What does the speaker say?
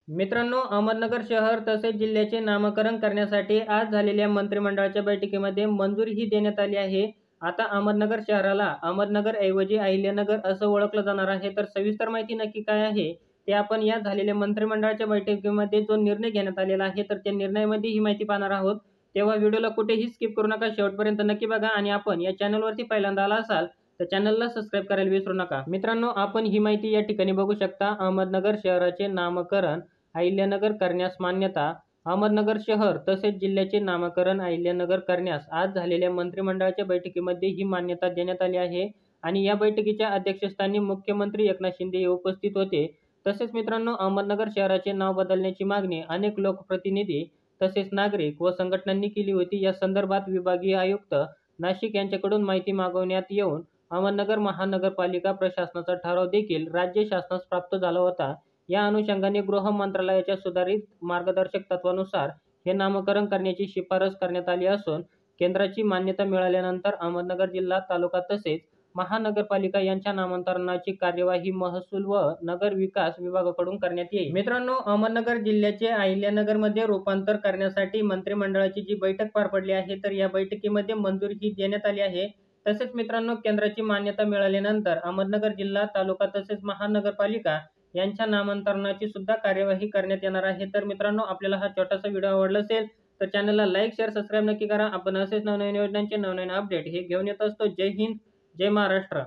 मित्रांनो, अहमदनगर शहर तसेच जिल्ह्याचे नामकरण करण्यासाठी आज झालेल्या मंत्रिमंडळाच्या बैठकीमध्ये मंजुरीही देण्यात आली आहे. आता अहमदनगर शहराला अहमदनगर ऐवजी अहिल्यानगर असं ओळखलं जाणार आहे. तर सविस्तर माहिती नक्की काय आहे ते आपण या झालेल्या मंत्रिमंडळाच्या बैठकीमध्ये जो निर्णय घेण्यात आलेला आहे तर त्या निर्णयामध्ये ही माहिती पाहणार आहोत. तेव्हा व्हिडिओला कुठेही स्किप करू नका, शेवटपर्यंत नक्की बघा आणि आपण या चॅनलवरती पहिल्यांदा आला असाल तर चॅनलला सबस्क्राईब करायला विसरू नका. मित्रांनो, आपण ही माहिती या ठिकाणी बघू शकता. अहमदनगर शहराचे नामकरण अहिल्यानगर करण्यास मान्यता. अहमदनगर शहर तसेच जिल्ह्याचे नामकरण अहिल्यानगर करण्यास आज झालेल्या मंत्रिमंडळाच्या बैठकीमध्ये ही मान्यता देण्यात आली आहे आणि या बैठकीच्या अध्यक्षस्थानी मुख्यमंत्री एकनाथ शिंदे हे उपस्थित होते. तसेच मित्रांनो, अहमदनगर शहराचे नाव बदलण्याची मागणी अनेक लोकप्रतिनिधी तसेच नागरिक व संघटनांनी केली होती. या संदर्भात विभागीय आयुक्त नाशिक यांच्याकडून माहिती मागवण्यात येऊन अहमदनगर महानगरपालिका प्रशासनाचा ठराव देखील राज्य शासनास प्राप्त झाला होता. या अनुषंगाने गृह मंत्रालयाच्या सुधारित मार्गदर्शक तत्वानुसार हे नामकरण करण्याची शिफारस करण्यात आली असून केंद्राची मान्यता मिळाल्यानंतर अहमदनगर जिल्हा, तालुका तसेच महानगरपालिका यांच्या नामांतरणाची कार्यवाही महसूल व नगर विकास विभागाकडून करण्यात येईल. मित्रांनो, अहमदनगर जिल्ह्याचे अहिल्यानगरमध्ये रूपांतर करण्यासाठी मंत्रिमंडळाची जी बैठक पार पडली आहे तर या बैठकीमध्ये मंजुरी ही देण्यात आली आहे. तसेच मित्रांनो, केंद्राची मान्यता मिळाल्यानंतर अहमदनगर जिल्हा, तालुका तसेच महानगरपालिका यांच्या नामांतरणाची सुद्धा कार्यवाही करण्यात येणार आहे. तर मित्रांनो, आपल्याला हा छोटासा व्हिडिओ आवडला असेल तर चॅनलला लाईक, शेअर, सबस्क्राईब नक्की करा. आपण असेच नवनवीन योजनांचे नवनवीन अपडेट हे घेऊन येत असतो. जय हिंद, जय महाराष्ट्र.